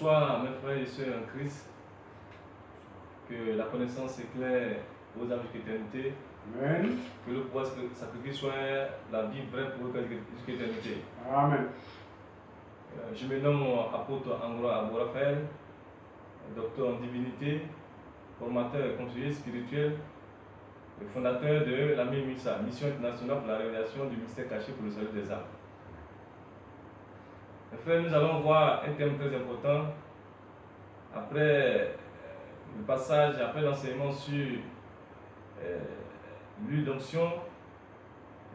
Bonsoir mes frères et sœurs en Christ. Que la connaissance éclaire vos âmes jusqu'à l'éternité. Amen. Que le pouvoir sacrifié soit la vie vraie pour vous jusqu'à l'éternité. Amen. Je me nomme apôtre Angrois Abou Raphaël, docteur en divinité, formateur et conseiller spirituel, et fondateur de la MIMISA, Mission internationale pour la révélation du mystère caché pour le salut des âmes. Mes frères, nous allons voir un thème très important. Après le passage, après l'enseignement sur l'huile d'onction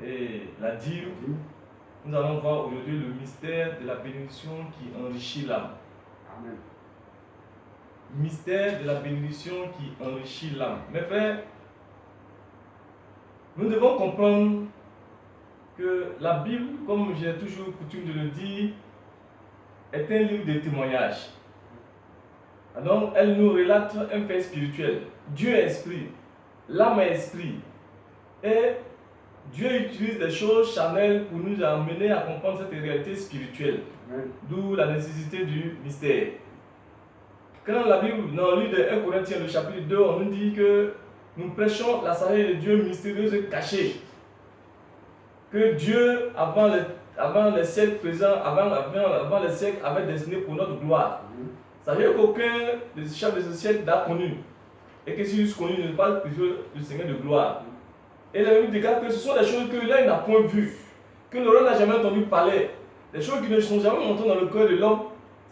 et la dîme, nous allons voir aujourd'hui le mystère de la bénédiction qui enrichit l'âme. Amen. Mystère de la bénédiction qui enrichit l'âme. Mes frères, nous devons comprendre que la Bible, comme j'ai toujours coutume de le dire, est un livre de témoignages. Alors, elle nous relate un fait spirituel. Dieu est esprit, l'âme est esprit. Et Dieu utilise des choses charnelles pour nous amener à comprendre cette réalité spirituelle. D'où la nécessité du mystère. Quand la Bible, dans le livre de 1 Corinthiens, le chapitre 2, on nous dit que nous prêchons la sagesse de Dieu mystérieuse et cachée. Que Dieu, avant les siècles présents, avant les siècles, avait destiné pour notre gloire. C'est-à-dire qu'aucun des chefs de ce siècle n'a connu. Et que si nous connu, ne pas le Seigneur de gloire. Et la Bible déclare que ce sont des choses que l'œil n'a point vues, que l'oreille n'a jamais entendu parler, des choses qui ne sont jamais montées dans le cœur de l'homme.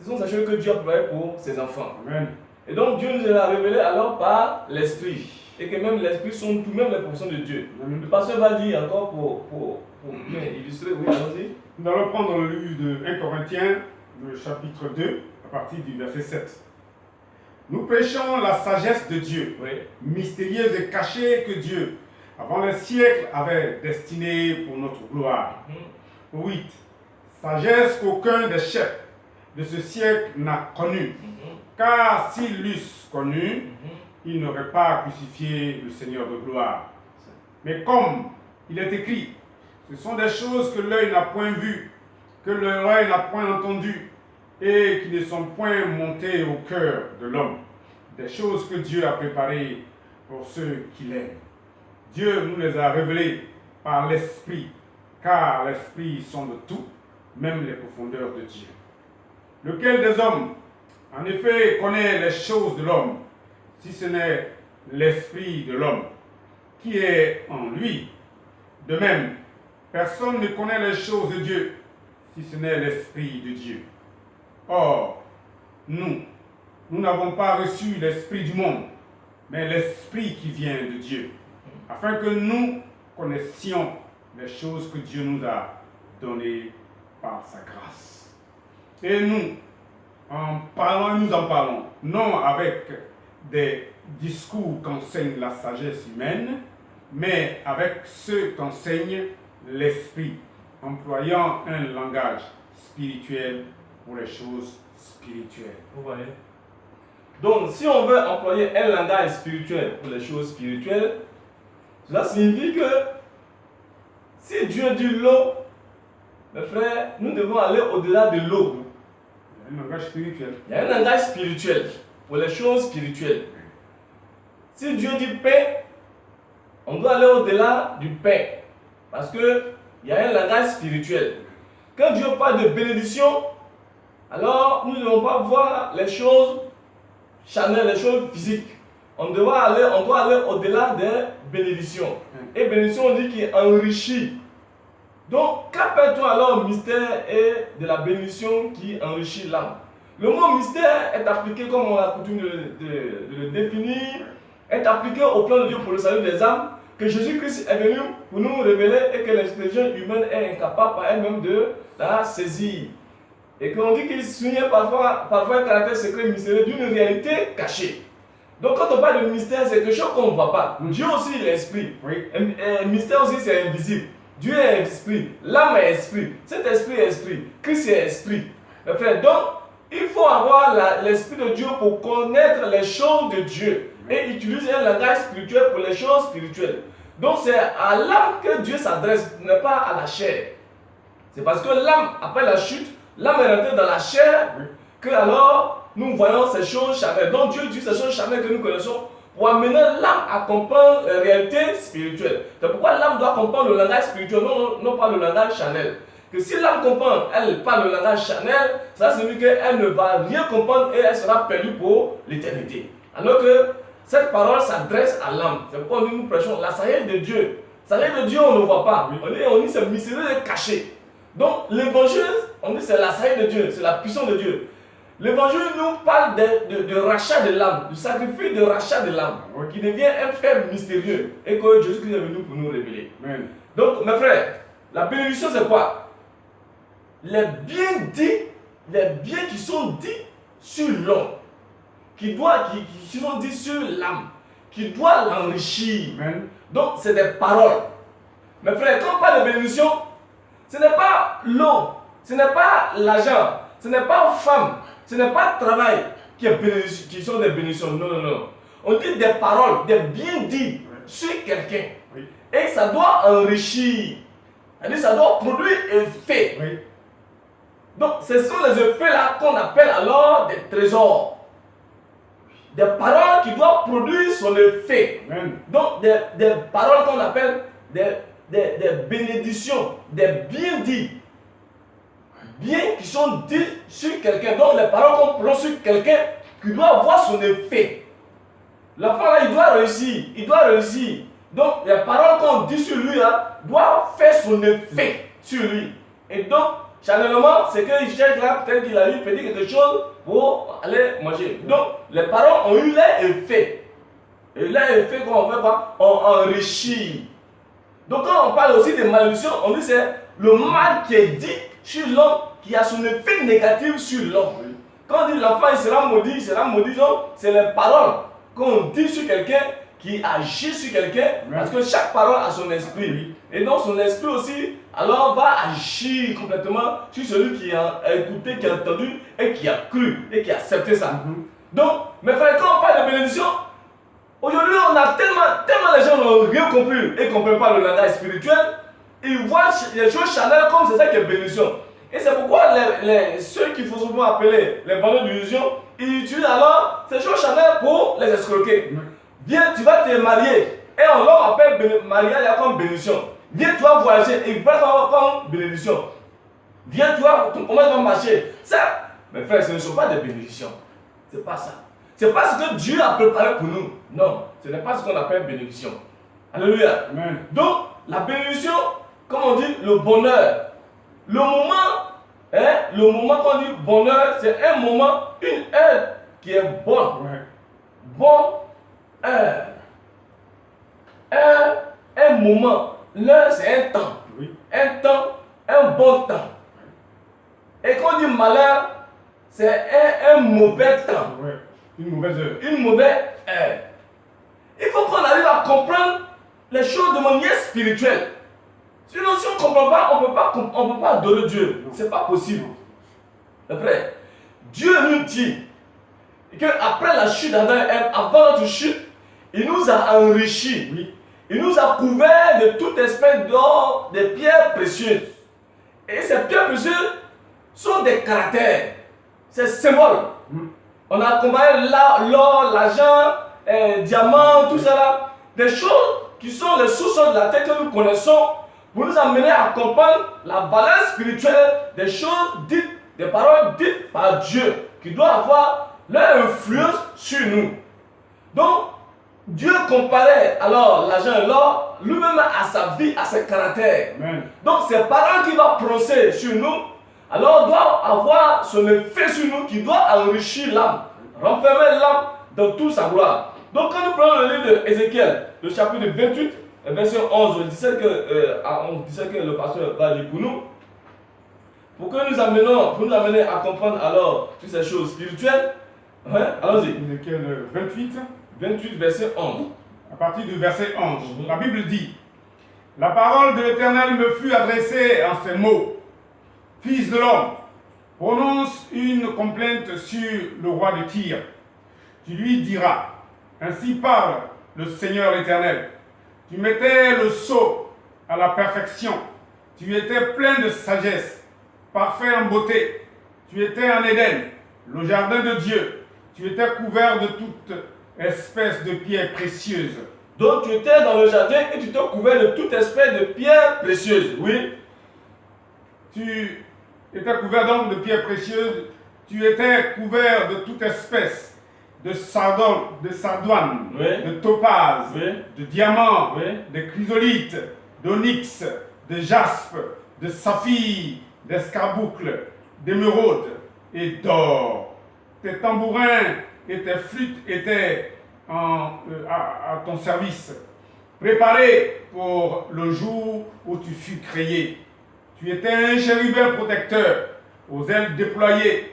Ce sont ces choses que Dieu a préparées pour ses enfants. Amen. Et donc Dieu nous les a révélées alors par l'Esprit. Et que même l'Esprit sont tout même les professions de Dieu. Amen. Le pasteur va dire encore pour bien illustrer. Oui, allons-y. Nous allons prendre le livre de 1 Corinthiens, le chapitre 2, à partir du verset 7. Nous prêchons la sagesse de Dieu, Oui. mystérieuse et cachée que Dieu, avant les siècles, avait destinée pour notre gloire. 8. Sagesse qu'aucun des chefs de ce siècle n'a connue. Car s'ils l'eussent connue, ils n'auraient pas crucifié le Seigneur de gloire. Mais comme il est écrit, ce sont des choses que l'œil n'a point vues, que l'oreille n'a point entendues, et qui ne sont point montées au cœur de l'homme. Des choses que Dieu a préparées pour ceux qui l'aiment. Dieu nous les a révélées par l'Esprit, car l'Esprit sonde tout, même les profondeurs de Dieu. Lequel des hommes, en effet, connaît les choses de l'homme, si ce n'est l'Esprit de l'homme, qui est en lui? De même, personne ne connaît les choses de Dieu, si ce n'est l'Esprit de Dieu. Or, nous n'avons pas reçu l'Esprit du monde, mais l'Esprit qui vient de Dieu, afin que nous connaissions les choses que Dieu nous a données par sa grâce. Et nous en parlons, non avec des discours qu'enseigne la sagesse humaine, mais avec ceux qu'enseigne l'Esprit, employant un langage spirituel pour les choses spirituelles. Vous voyez? Donc, si on veut employer un langage spirituel pour les choses spirituelles, cela signifie que si Dieu dit l'eau, mes frères, nous devons aller au-delà de l'eau. Un langage spirituel. Il y a un langage spirituel pour les choses spirituelles. Si Dieu dit paix, on doit aller au-delà du pain. Parce qu'il y a un langage spirituel. Quand Dieu parle de bénédiction, alors nous ne devons pas voir les choses charnelles, les choses physiques. On doit aller au-delà des bénédictions. Et bénédiction, on dit qu'il enrichit. Donc, qu'appelle-t-on alors le mystère et de la bénédiction qui enrichit l'âme? Le mot mystère est appliqué, comme on a coutume de le définir, est appliqué au plan de Dieu pour le salut des âmes, que Jésus-Christ est venu pour nous révéler et que l'intelligence humaine est incapable par elle-même de la saisir. Et qu'on dit qu'il souligne parfois un caractère secret mystérieux d'une réalité cachée. Donc quand on parle de mystère, c'est quelque chose qu'on ne voit pas. Dieu aussi il est esprit. Oui. Et mystère aussi c'est invisible. Dieu est esprit, l'âme est esprit, cet esprit est esprit, Christ est esprit. Mes frères, donc il faut avoir l'esprit de Dieu pour connaître les choses de Dieu et utiliser un langage spirituel pour les choses spirituelles. Donc c'est à l'âme que Dieu s'adresse, ce n'est pas à la chair. C'est parce que l'âme, après la chute, l'âme est rentrée dans la chair, que alors nous voyons ces choses charnelles. Donc Dieu utilise ces choses charnelles que nous connaissons pour amener l'âme à comprendre la réalité spirituelle. C'est pourquoi l'âme doit comprendre le langage spirituel, non pas le langage charnel. Que si l'âme comprend, elle parle le langage charnel, ça signifie qu'elle ne va rien comprendre et elle sera perdue pour l'éternité. Alors que cette parole s'adresse à l'âme. C'est pourquoi nous prêchons la sagesse de Dieu. La sagesse de Dieu, on ne voit pas. On dit c'est mystérieux et caché. Donc l'évangile, on dit c'est la sagesse de Dieu, c'est la puissance de Dieu. L'évangile nous parle de rachat de l'âme, du sacrifice de rachat de l'âme, qui devient un fait mystérieux et que Jésus-Christ est venu pour nous révéler. Amen. Donc mes frères, la bénédiction c'est quoi? Les biens dits, les biens qui sont dits sur l'homme, qui sont dits sur l'âme, qui doivent l'enrichir. Donc c'est des paroles. Mes frères, quand on parle de bénédiction, ce n'est pas l'eau, ce n'est pas l'argent, ce n'est pas femme, ce n'est pas le travail qui sont des bénédictions. Non, non, non. On dit des paroles, des biens dits sur quelqu'un. Oui. Et ça doit enrichir. C'est-à-dire ça doit produire effet. Oui. Donc, ce sont les effets-là qu'on appelle alors des trésors. Des paroles qui doivent produire son effet. Amen. Donc, des paroles qu'on appelle des bénédictions, des biens dits. Biens qui sont dits sur quelqu'un. Donc, les paroles qu'on prononce sur quelqu'un qui doit avoir son effet. L'enfant là, il doit réussir. Il doit réussir. Donc, les paroles qu'on dit sur lui là, doivent faire son effet sur lui. Et donc, charnellement, c'est qu'il cherche là, peut-être qu'il a eu petit quelque chose pour aller manger. Donc, les paroles ont eu leur effet. Et leur effet, qu'on fait quoi? On enrichit. Donc, quand on parle aussi de malédiction, on dit c'est le mal qui est dit sur l'homme, qui a son effet négatif sur l'homme. Quand on dit l'enfant il sera maudit, donc c'est les paroles qu'on dit sur quelqu'un qui agit sur quelqu'un, parce que chaque parole a son esprit. Et donc son esprit aussi, alors va agir complètement sur celui qui a écouté, qui a entendu et qui a cru et qui a accepté ça. Donc, mes frères, quand on parle de bénédiction, aujourd'hui on a tellement les gens n'ont rien compris et ne comprennent pas le langage spirituel. Ils voient les choses charnelles comme c'est ça qui est bénédiction. Et c'est pourquoi ceux qui font souvent appeler les vendeurs d'illusion, ils utilisent alors ces choses charnelles pour les escroquer. Viens, tu vas te marier. Et on leur appelle mariage comme bénédiction. Viens, tu vas voyager. Et ils prennent comme bénédiction. Viens, tu vas marcher. Ça, mes frères, ce ne sont pas des bénédictions. Ce n'est pas ça. Ce n'est pas ce que Dieu a préparé pour nous. Non, ce n'est pas ce qu'on appelle bénédiction. Alléluia. Amen. Donc, la bénédiction, comme on dit, le bonheur. Le moment qu'on dit bonheur, c'est un moment, une heure qui est bonne. Ouais. Bon heure. Un moment. L'heure, c'est un temps. Oui. Un temps, un bon temps. Et quand on dit malheur, c'est un mauvais temps. Ouais. Une mauvaise heure. Une mauvaise heure. Il faut qu'on arrive à comprendre les choses de manière spirituelle. Sinon, si on ne comprend pas, on ne peut pas adorer Dieu. Ce n'est pas possible. Après, Dieu nous dit qu'après la chute d'Adam et Ève, avant notre chute, il nous a enrichis. Oui. Il nous a couverts de toute espèce d'or, de pierres précieuses. Et ces pierres précieuses sont des caractères. C'est symbole. On a comparé l'or, l'argent, diamant, tout ça là. Des choses qui sont les sources de la terre que nous connaissons pour nous amener à comprendre la valeur spirituelle des choses dites, des paroles dites par Dieu, qui doivent avoir leur influence sur nous. Donc, Dieu comparait alors l'argent et l'or lui-même à sa vie, à ses caractères. Amen. Donc, ces paroles qu'il va prononcer sur nous, alors doivent avoir son effet sur nous qui doit enrichir l'âme, renfermer l'âme dans toute sa gloire. Donc, quand nous prenons le livre d'Ézéchiel, le chapitre 28, verset 11 17 que le pasteur va dire pour nous, pour que nous amener à comprendre alors toutes ces choses spirituelles. Hein? Allons-y. Ézéchiel 28, verset 11. À partir du verset 11, la Bible dit: la parole de l'Éternel me fut adressée en ces mots: Fils de l'homme, prononce une complainte sur le roi de Tyr. Tu lui diras: ainsi parle le Seigneur l'Éternel. Tu mettais le sceau à la perfection. Tu étais plein de sagesse, parfait en beauté. Tu étais en Éden. le jardin de Dieu, tu étais couvert de toute espèce de pierres précieuses. Donc tu étais dans le jardin et tu t'es couvert de toute espèce de pierres précieuses. Oui. Tu étais couvert donc de pierres précieuses. Tu étais couvert de toute espèce de sardoine, Oui. de topaz, Oui. de diamants, Oui. de chrysolites, d'onyx, de jaspe, de saphir, d'escarboucle, d'émeraude et d'or. Tes tambourins et tes flûtes étaient à ton service, préparés pour le jour où tu fus créé. Tu étais un chérubin protecteur, aux ailes déployées.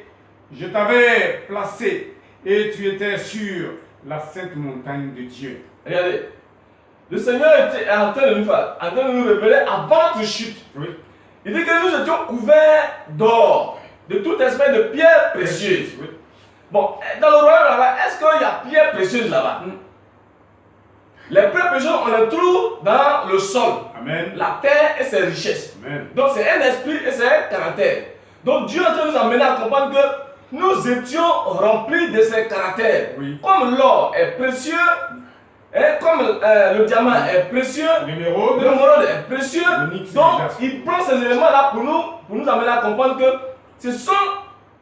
Je t'avais placé et tu étais sur la sainte montagne de Dieu. Regardez, le Seigneur est en train de nous révéler avant notre chute. Oui. Il dit que nous étions couverts d'or, de toute espèce de pierres précieuses. Oui. Bon, dans le royaume là-bas, est-ce qu'il y a pierres précieuses là-bas? Les pierres précieuses, on les trouve dans le sol, Amen. la terre et ses richesses. Amen. Donc c'est un esprit et c'est un caractère. Donc Dieu est en train de nous amener à comprendre que nous étions remplis de ces caractères. Oui. Comme l'or est précieux, et comme le diamant est précieux, L'émeraude, l'émeraude est précieux. l'onyx et Donc le jaspe. il prend ces éléments-là pour nous amener à comprendre que ce sont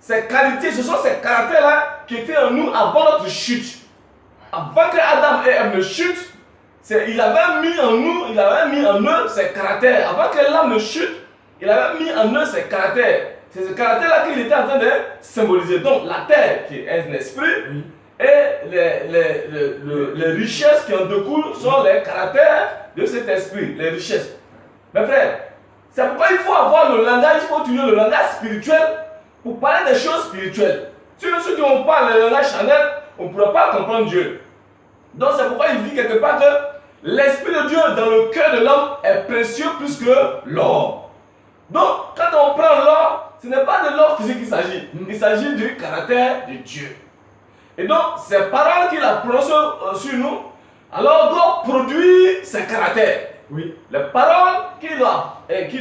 ces qualités, ce sont ces caractères-là qui étaient en nous avant notre chute. Avant que Adam et Ève ne chutent, il avait mis en nous, il avait mis en eux ses caractères. Avant que l'âme ne chute, il avait mis en eux ses caractères. C'est ce caractère-là qu'il était en train de symboliser. Donc la terre qui est un esprit, Oui. et les richesses qui en découlent sont les caractères de cet esprit, les richesses. Mes frères, c'est pourquoi il faut avoir le langage, il faut utiliser le langage spirituel pour parler des choses spirituelles. Si nous on parle le langage charnel, on ne pourra pas comprendre Dieu. Donc c'est pourquoi il dit quelque part que l'Esprit de Dieu dans le cœur de l'homme est précieux plus que l'or. Donc quand on prend l'or, ce n'est pas de l'or physique qu'il s'agit. Il s'agit du caractère de Dieu. Et donc ces paroles qu'il a prononcées sur nous, alors doivent produire ses caractères. Oui. Les paroles qu'il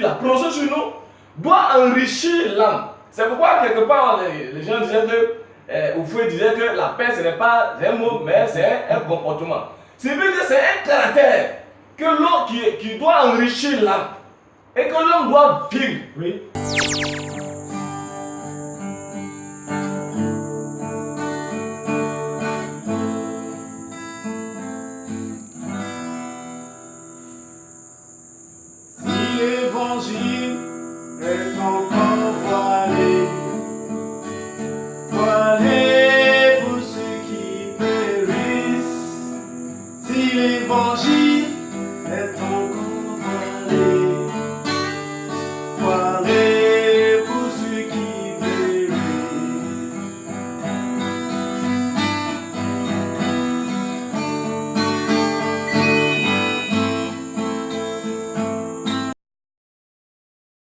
a prononcées sur nous doivent enrichir l'âme. C'est pourquoi quelque part les gens disaient que, ou Fouet disait que la paix ce n'est pas un mot, mais c'est un comportement. C'est vrai que c'est un caractère que l'homme qui doit enrichir l'âme et que l'homme doit vivre. Oui. Si l'évangile est encore voilé, voilé pour ceux qui périssent. Si l'évangile